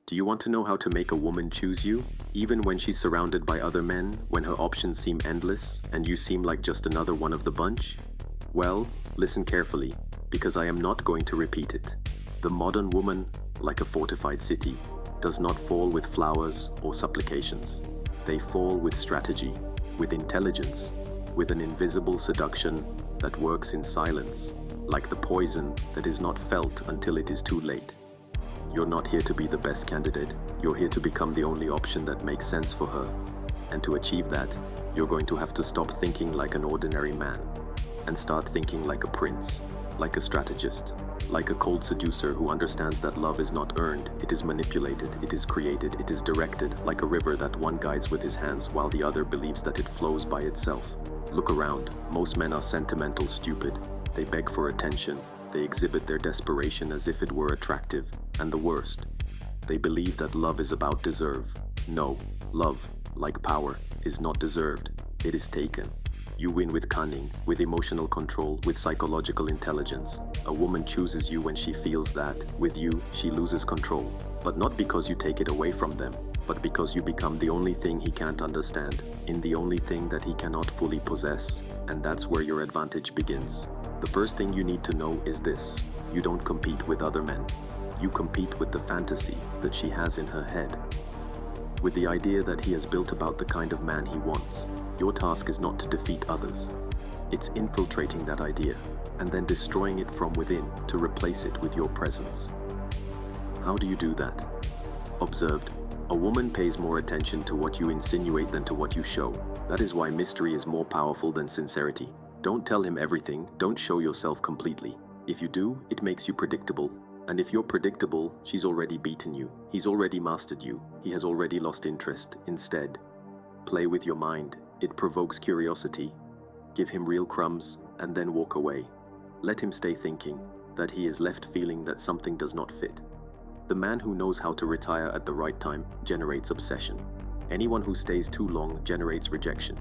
Do you want to know how to make a woman choose you, even when she's surrounded by other men, when her options seem endless, and you seem like just another one of the bunch? Well, listen carefully, because I am not going to repeat it. The modern woman, like a fortified city, does not fall with flowers or supplications. They fall with strategy, with intelligence, with an invisible seduction that works in silence, like the poison that is not felt until it is too late. You're not here to be the best candidate. You're here to become the only option that makes sense for her. And to achieve that, you're going to have to stop thinking like an ordinary man and start thinking like a prince, like a strategist, like a cold seducer who understands that love is not earned, it is manipulated, it is created, it is directed, like a river that one guides with his hands while the other believes that it flows by itself. Look around. Most men are sentimental, stupid. They beg for attention. They exhibit their desperation as if it were attractive. And the worst, they believe that love is about deserve. No, love, like power, is not deserved. It is taken. You win with cunning, with emotional control, with psychological intelligence. A woman chooses you when she feels that, with you, she loses control. But not because you take it away from them, but because you become the only thing he can't understand, in the only thing that he cannot fully possess. And that's where your advantage begins. The first thing you need to know is this: you don't compete with other men. You compete with the fantasy that she has in her head, with the idea that he has built about the kind of man he wants. Your task is not to defeat others. It's infiltrating that idea and then destroying it from within to replace it with your presence. How do you do that? Observed, a woman pays more attention to what you insinuate than to what you show. That is why mystery is more powerful than sincerity. Don't tell him everything, don't show yourself completely. If you do, it makes you predictable. And if you're predictable, she's already beaten you. He's already mastered you. He has already lost interest. Instead, play with your mind. It provokes curiosity. Give him real crumbs, and then walk away. Let him stay thinking that he is left feeling that something does not fit. The man who knows how to retire at the right time generates obsession. Anyone who stays too long generates rejection.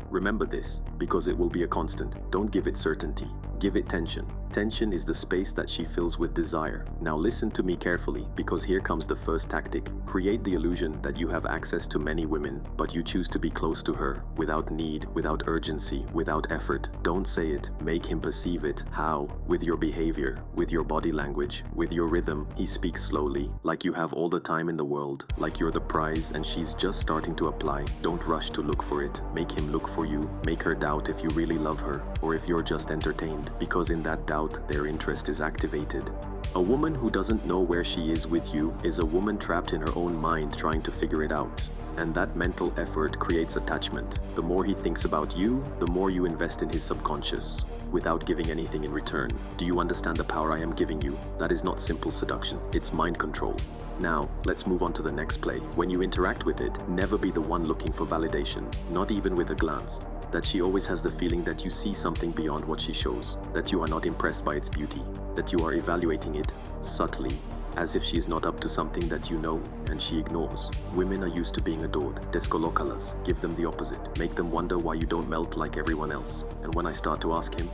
Remember this, because it will be a constant. Don't give it certainty. Give it tension. Tension is the space that she fills with desire. Now listen to me carefully, because here comes the first tactic. Create the illusion that you have access to many women, but you choose to be close to her, without need, without urgency, without effort. Don't say it. Make him perceive it. How? With your behavior, with your body language, with your rhythm. He speaks slowly, like you have all the time in the world, like you're the prize and she's just starting to apply. Don't rush to look for it. Make him look for you. Make her doubt if you really love her, or if you're just entertained, because in that doubt, their interest is activated. A woman who doesn't know where she is with you is a woman trapped in her own mind trying to figure it out. And that mental effort creates attachment. The more he thinks about you, the more you invest in his subconscious, without giving anything in return. Do you understand the power I am giving you? That is not simple seduction, it's mind control. Now, let's move on to the next play. When you interact with it, never be the one looking for validation, not even with a glance. That she always has the feeling that you see something beyond what she shows, that you are not impressed by its beauty, that you are evaluating it subtly, as if she is not up to something that you know and she ignores. Women are used to being adored. Descolócalas. Give them the opposite. Make them wonder why you don't melt like everyone else. And when I start to ask him,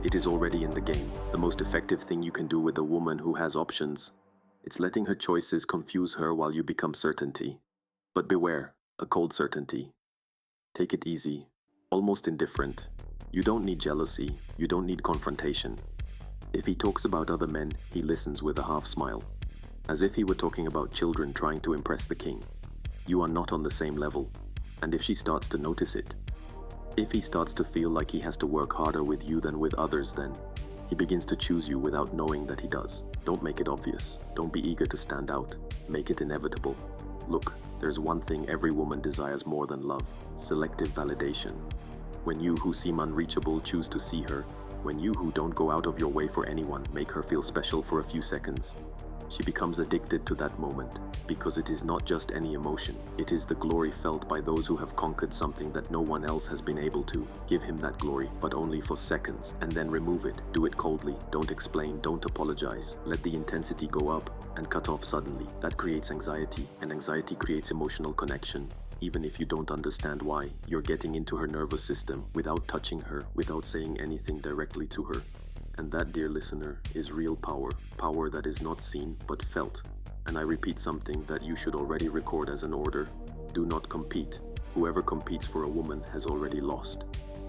it is already in the game. The most effective thing you can do with a woman who has options, it's letting her choices confuse her while you become certainty. But beware, a cold certainty. Take it easy, almost indifferent. You don't need jealousy, you don't need confrontation. If he talks about other men, he listens with a half smile, as if he were talking about children trying to impress the king. You are not on the same level, and if she starts to notice it, if he starts to feel like he has to work harder with you than with others, then he begins to choose you without knowing that he does. Don't make it obvious. Don't be eager to stand out. Make it inevitable. Look, there's one thing every woman desires more than love: selective validation. When you who seem unreachable choose to see her, when you who don't go out of your way for anyone make her feel special for a few seconds, she becomes addicted to that moment, because it is not just any emotion. It is the glory felt by those who have conquered something that no one else has been able to. Give him that glory, but only for seconds, and then remove it. Do it coldly. Don't explain. Don't apologize. Let the intensity go up and cut off suddenly. That creates anxiety, and anxiety creates emotional connection. Even if you don't understand why, you're getting into her nervous system without touching her, without saying anything directly to her. And that, dear listener, is real power. Power that is not seen but felt. And I repeat something that you should already record as an order. Do not compete. Whoever competes for a woman has already lost.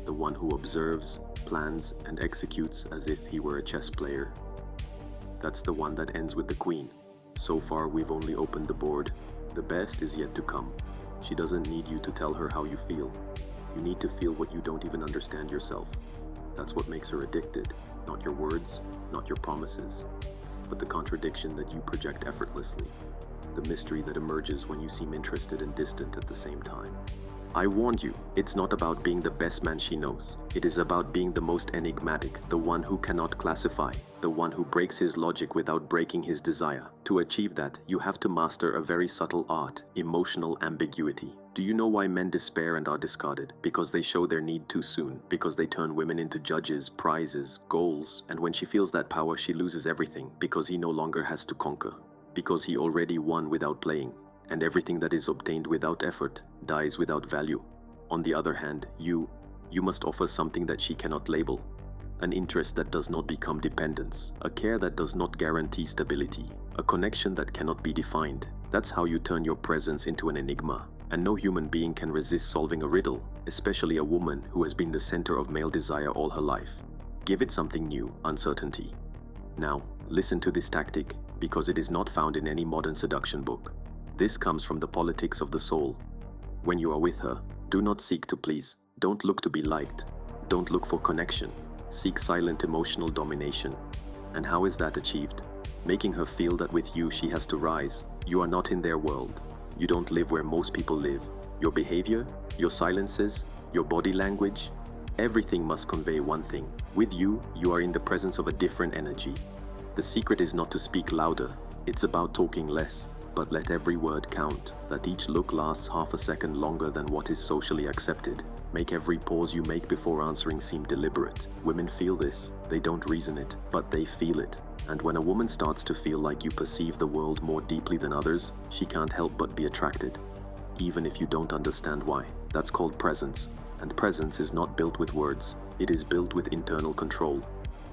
The one who observes, plans, and executes as if he were a chess player. That's the one that ends with the queen. So far, we've only opened the board. The best is yet to come. She doesn't need you to tell her how you feel. You need to feel what you don't even understand yourself. That's what makes her addicted. Not your words, not your promises, but the contradiction that you project effortlessly. The mystery that emerges when you seem interested and distant at the same time. I warned you, it's not about being the best man she knows. It is about being the most enigmatic, the one who cannot classify, the one who breaks his logic without breaking his desire. To achieve that, you have to master a very subtle art, emotional ambiguity. Do you know why men despair and are discarded? Because they show their need too soon, because they turn women into judges, prizes, goals, and when she feels that power, she loses everything, because he no longer has to conquer, because he already won without playing. And everything that is obtained without effort dies without value. On the other hand, you must offer something that she cannot label. An interest that does not become dependence. A care that does not guarantee stability. A connection that cannot be defined. That's how you turn your presence into an enigma. And no human being can resist solving a riddle, especially a woman who has been the center of male desire all her life. Give it something new, uncertainty. Now, listen to this tactic, because it is not found in any modern seduction book. This comes from the politics of the soul. When you are with her, do not seek to please. Don't look to be liked. Don't look for connection. Seek silent emotional domination. And how is that achieved? Making her feel that with you she has to rise. You are not in their world. You don't live where most people live. Your behavior, your silences, your body language, everything must convey one thing. With you, you are in the presence of a different energy. The secret is not to speak louder. It's about talking less. But let every word count, that each look lasts half a second longer than what is socially accepted. Make every pause you make before answering seem deliberate. Women feel this, they don't reason it, but they feel it. And when a woman starts to feel like you perceive the world more deeply than others, she can't help but be attracted, even if you don't understand why. That's called presence. And presence is not built with words, it is built with internal control.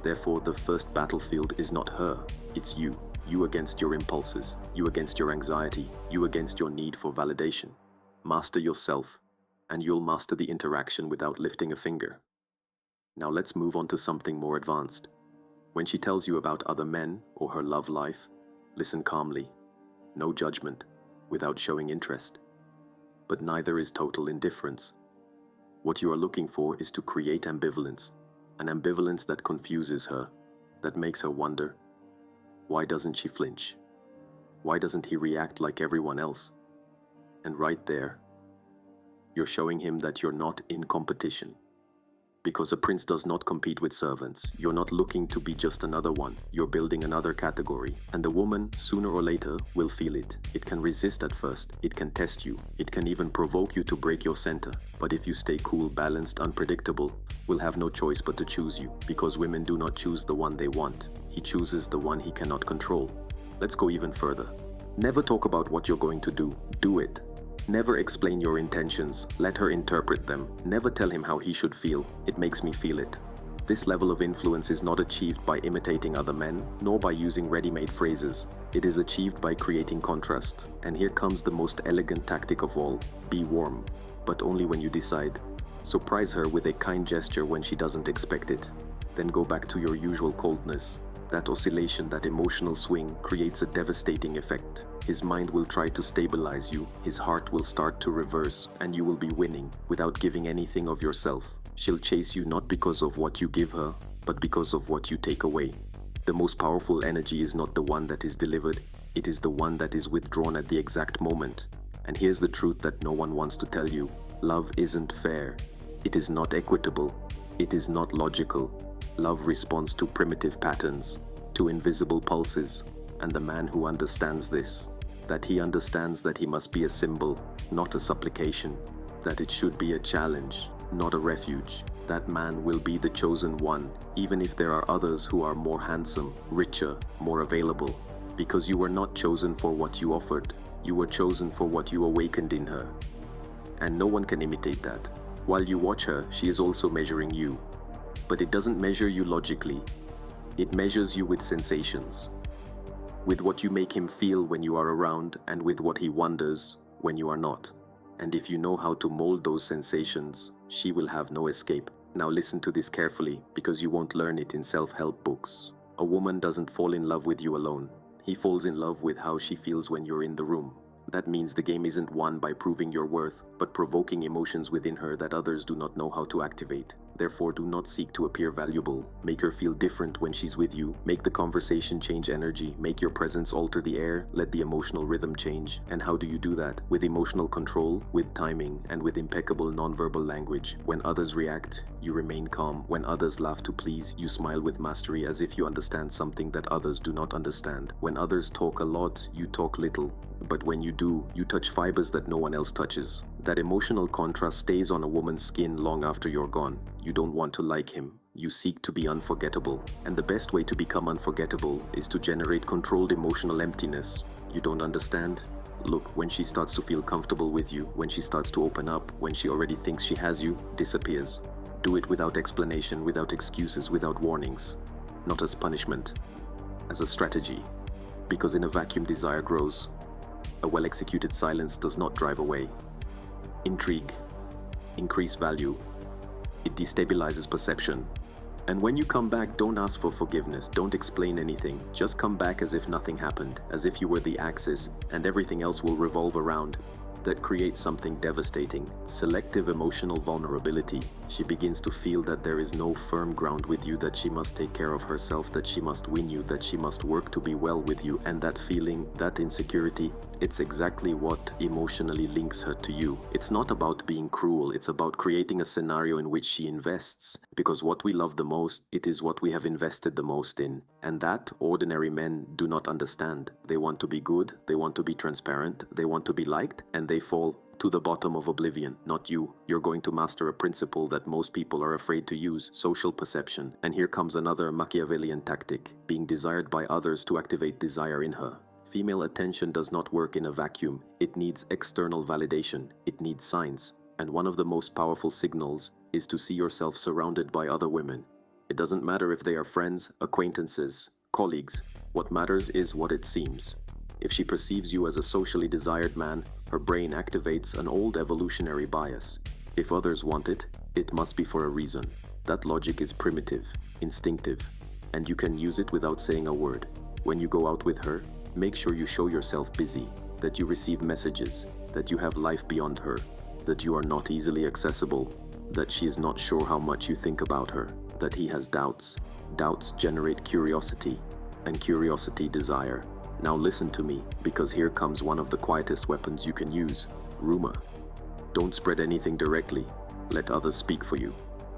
Therefore, the first battlefield is not her, it's you. You against your impulses, you against your anxiety, you against your need for validation. Master yourself, and you'll master the interaction without lifting a finger. Now let's move on to something more advanced. When she tells you about other men or her love life, listen calmly. No judgment, without showing interest. But neither is total indifference. What you are looking for is to create ambivalence, an ambivalence that confuses her, that makes her wonder, why doesn't she flinch? Why doesn't he react like everyone else? And right there, you're showing him that you're not in competition. Because a prince does not compete with servants. You're not looking to be just another one. You're building another category. And the woman, sooner or later, will feel it. It can resist at first. It can test you. It can even provoke you to break your center. But if you stay cool, balanced, unpredictable, will have no choice but to choose you. Because women do not choose the one they want. He chooses the one he cannot control. Let's go even further. Never talk about what you're going to do. Do it. Never explain your intentions, let her interpret them. Never tell him how he should feel. It makes me feel it. This level of influence is not achieved by imitating other men, nor by using ready-made phrases. It is achieved by creating contrast. And here comes the most elegant tactic of all. Be warm, but only when you decide. Surprise her with a kind gesture when she doesn't expect it. Then go back to your usual coldness. That oscillation, that emotional swing, creates a devastating effect. His mind will try to stabilize you, his heart will start to reverse, and you will be winning without giving anything of yourself. She'll chase you not because of what you give her, but because of what you take away. The most powerful energy is not the one that is delivered, it is the one that is withdrawn at the exact moment. And here's the truth that no one wants to tell you. Love isn't fair. It is not equitable. It is not logical. Love responds to primitive patterns, to invisible pulses, and the man who understands this, that he understands that he must be a symbol, not a supplication, that it should be a challenge, not a refuge. That man will be the chosen one, even if there are others who are more handsome, richer, more available, because you were not chosen for what you offered, you were chosen for what you awakened in her. And no one can imitate that. While you watch her, she is also measuring you. But it doesn't measure you logically. It measures you with sensations. with what you make him feel when you are around and with what he wonders when you are not. And if you know how to mold those sensations, she will have no escape. Now listen to this carefully, because you won't learn it in self-help books. A woman doesn't fall in love with you alone. He falls in love with how she feels when you're in the room. That means the game isn't won by proving your worth, but provoking emotions within her that others do not know how to activate. Therefore, do not seek to appear valuable. Make her feel different when she's with you. Make the conversation change energy. Make your presence alter the air. Let the emotional rhythm change. And how do you do that? With emotional control, with timing, and with impeccable nonverbal language. When others react, you remain calm. When others laugh to please, you smile with mastery as if you understand something that others do not understand. When others talk a lot, you talk little. But when you do, you touch fibers that no one else touches. That emotional contrast stays on a woman's skin long after you're gone. You don't want to like him. You seek to be unforgettable. And the best way to become unforgettable is to generate controlled emotional emptiness. You don't understand? Look, when she starts to feel comfortable with you, when she starts to open up, when she already thinks she has you, disappears. Do it without explanation, without excuses, without warnings. Not as punishment, as a strategy. Because in a vacuum, desire grows. A well-executed silence does not drive away. Intrigue, increase value. It destabilizes perception. And when you come back, don't ask for forgiveness. Don't explain anything. Just come back as if nothing happened, as if you were the axis, and everything else will revolve around. That creates something devastating. Selective emotional vulnerability. She begins to feel that there is no firm ground with you, that she must take care of herself, that she must win you, that she must work to be well with you. And that feeling, that insecurity, it's exactly what emotionally links her to you. It's not about being cruel, it's about creating a scenario in which she invests. Because what we love the most, it is what we have invested the most in. And that ordinary men do not understand. They want to be good, they want to be transparent, they want to be liked, and they fall to the bottom of oblivion. Not you. You're going to master a principle that most people are afraid to use: social perception. And here comes another Machiavellian tactic: being desired by others to activate desire in her. Female attention does not work in a vacuum. It needs external validation. It needs signs. And one of the most powerful signals is to see yourself surrounded by other women. It doesn't matter if they are friends, acquaintances, colleagues. What matters is what it seems. If she perceives you as a socially desired man, her brain activates an old evolutionary bias. If others want it, it must be for a reason. That logic is primitive, instinctive, and you can use it without saying a word. When you go out with her, make sure you show yourself busy, that you receive messages, that you have life beyond her, that you are not easily accessible, that she is not sure how much you think about her, that he has doubts. Doubts generate curiosity, and curiosity desire. Now listen to me, because here comes one of the quietest weapons you can use: rumor. Don't spread anything directly. Let others speak for you.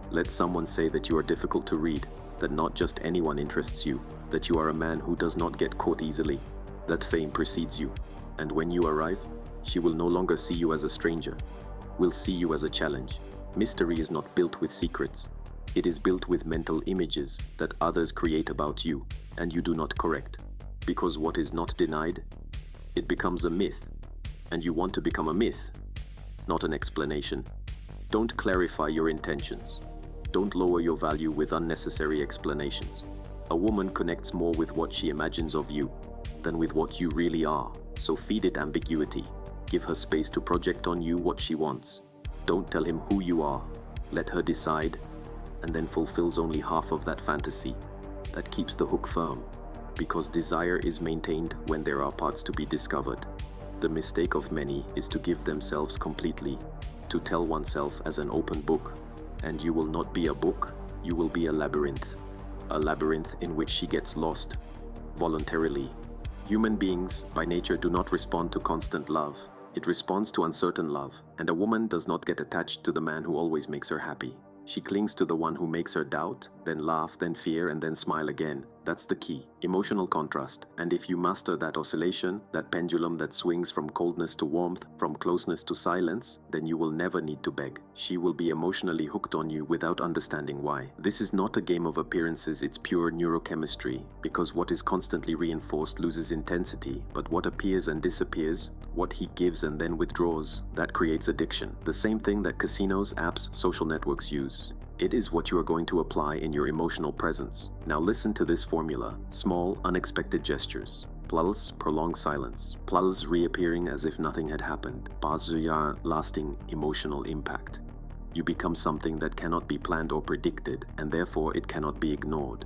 Let someone say that you are difficult to read, that not just anyone interests you, that you are a man who does not get caught easily, that fame precedes you. And when you arrive, she will no longer see you as a stranger. Will see you as a challenge. Mystery is not built with secrets. It is built with mental images that others create about you, and you do not correct. Because what is not denied, it becomes a myth. And you want to become a myth, not an explanation. Don't clarify your intentions. Don't lower your value with unnecessary explanations. A woman connects more with what she imagines of you than with what you really are. So feed it ambiguity. Give her space to project on you what she wants. Don't tell him who you are. Let her decide, and then fulfills only half of that fantasy. That keeps the hook firm. Because desire is maintained when there are parts to be discovered. The mistake of many is to give themselves completely, to tell oneself as an open book. And you will not be a book, you will be a labyrinth. A labyrinth in which she gets lost, voluntarily. Human beings, by nature, do not respond to constant love. It responds to uncertain love. And a woman does not get attached to the man who always makes her happy. She clings to the one who makes her doubt, then laugh, then fear, and then smile again. That's the key. Emotional contrast. And if you master that oscillation, that pendulum that swings from coldness to warmth, from closeness to silence, then you will never need to beg. She will be emotionally hooked on you without understanding why. This is not a game of appearances, it's pure neurochemistry. Because what is constantly reinforced loses intensity, but what appears and disappears, what he gives and then withdraws, that creates addiction. The same thing that casinos, apps, social networks use. It is what you are going to apply in your emotional presence. Now listen to this formula: small, unexpected gestures. Plus, prolonged silence. Plus, reappearing as if nothing had happened. Bazuya, lasting emotional impact. You become something that cannot be planned or predicted, and therefore it cannot be ignored.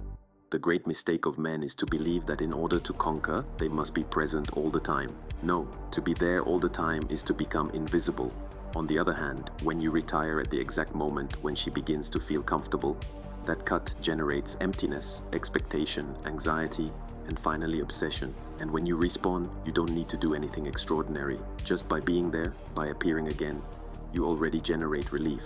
The great mistake of men is to believe that in order to conquer, they must be present all the time. No, to be there all the time is to become invisible. On the other hand, when you retire at the exact moment when she begins to feel comfortable, that cut generates emptiness, expectation, anxiety, and finally obsession. And when you respawn, you don't need to do anything extraordinary. Just by being there, by appearing again, you already generate relief.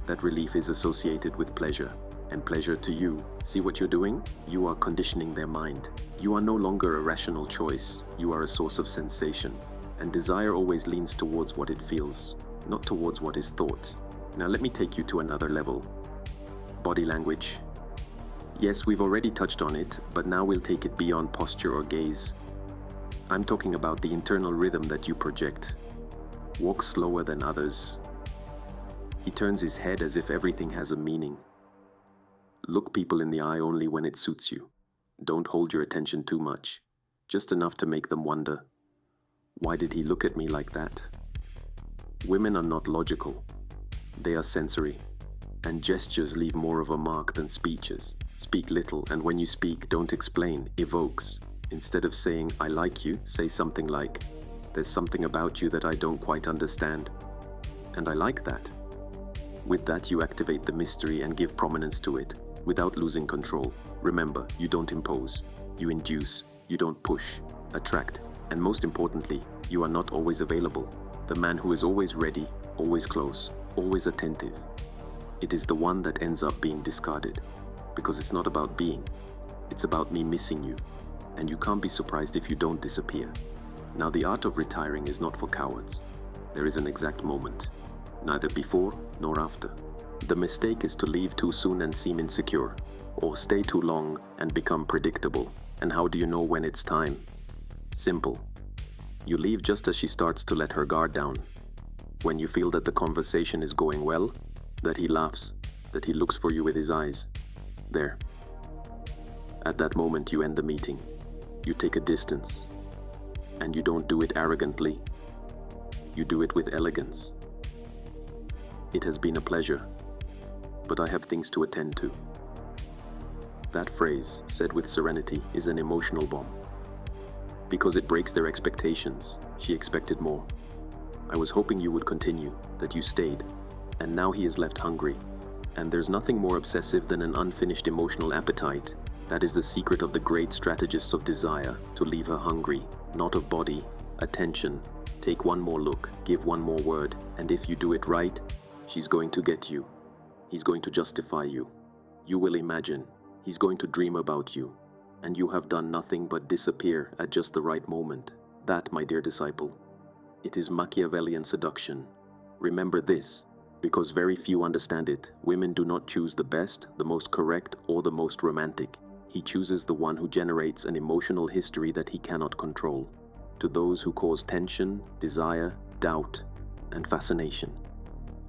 That relief is associated with pleasure. And pleasure to you. See what you're doing? You are conditioning their mind. You are no longer a rational choice. You are a source of sensation. And desire always leans towards what it feels, not towards what is thought. Now let me take you to another level. Body language. Yes, we've already touched on it, but now we'll take it beyond posture or gaze. I'm talking about the internal rhythm that you project. Walk slower than others. He turns his head as if everything has a meaning. Look people in the eye only when it suits you. Don't hold your attention too much, just enough to make them wonder, why did he look at me like that? Women are not logical. They are sensory, and gestures leave more of a mark than speeches. Speak little, and when you speak, don't explain, evokes. Instead of saying, I like you, say something like, there's something about you that I don't quite understand, and I like that. With that, you activate the mystery and give prominence to it, without losing control. Remember, you don't impose, you induce, you don't push, attract, and most importantly, you are not always available. The man who is always ready, always close, always attentive. It is the one that ends up being discarded, because it's not about being, it's about me missing you, and you can't be surprised if you don't disappear. Now the art of retiring is not for cowards. There is an exact moment, neither before nor after. The mistake is to leave too soon and seem insecure, or stay too long and become predictable. And how do you know when it's time? Simple. You leave just as she starts to let her guard down. When you feel that the conversation is going well, that he laughs, that he looks for you with his eyes. There. At that moment you end the meeting. You take a distance. And you don't do it arrogantly. You do it with elegance. It has been a pleasure, but I have things to attend to. That phrase, said with serenity, is an emotional bomb. Because it breaks their expectations. She expected more. I was hoping you would continue, that you stayed, and now he is left hungry. And there's nothing more obsessive than an unfinished emotional appetite. That is the secret of the great strategists of desire, to leave her hungry, not of body, attention. Take one more look, give one more word, and if you do it right, she's going to get you. He's going to justify you. You will imagine. He's going to dream about you. And you have done nothing but disappear at just the right moment. That, my dear disciple, it is Machiavellian seduction. Remember this, because very few understand it. Women do not choose the best, the most correct, or the most romantic. He chooses the one who generates an emotional history that he cannot control. To those who cause tension, desire, doubt, and fascination.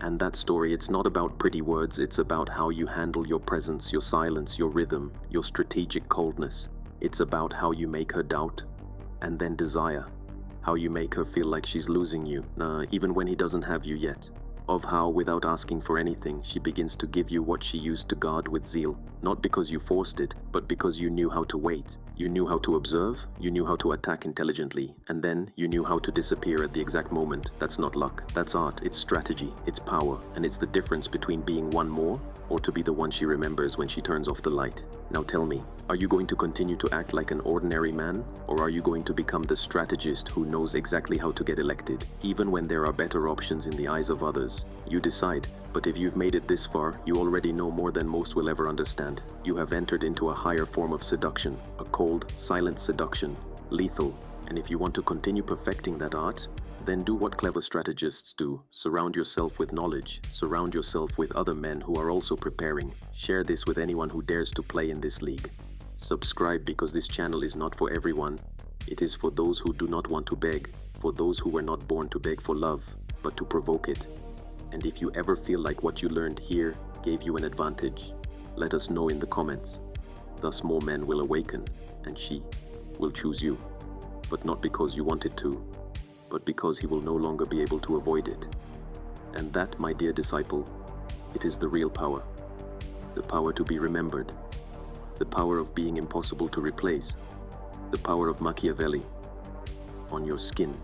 And that story, it's not about pretty words, it's about how you handle your presence, your silence, your rhythm, your strategic coldness. It's about how you make her doubt, and then desire. How you make her feel like she's losing you, even when he doesn't have you yet. Of how, without asking for anything, she begins to give you what she used to guard with zeal. Not because you forced it, but because you knew how to wait. You knew how to observe, you knew how to attack intelligently, and then you knew how to disappear at the exact moment. That's not luck. That's art, it's strategy, it's power, and it's the difference between being one more or to be the one she remembers when she turns off the light. Now tell me, are you going to continue to act like an ordinary man, or are you going to become the strategist who knows exactly how to get elected, even when there are better options in the eyes of others? You decide, but if you've made it this far, you already know more than most will ever understand. You have entered into a higher form of seduction, a cold, silent seduction, lethal, and if you want to continue perfecting that art, then do what clever strategists do. Surround yourself with knowledge. Surround yourself with other men who are also preparing. Share this with anyone who dares to play in this league. Subscribe, because this channel is not for everyone. It is for those who do not want to beg, for those who were not born to beg for love, but to provoke it. And if you ever feel like what you learned here gave you an advantage, let us know in the comments. Thus more men will awaken, and she will choose you. but not because you wanted to, but because he will no longer be able to avoid it. And that, my dear disciple, it is the real power. The power to be remembered. The power of being impossible to replace. The power of Machiavelli on your skin.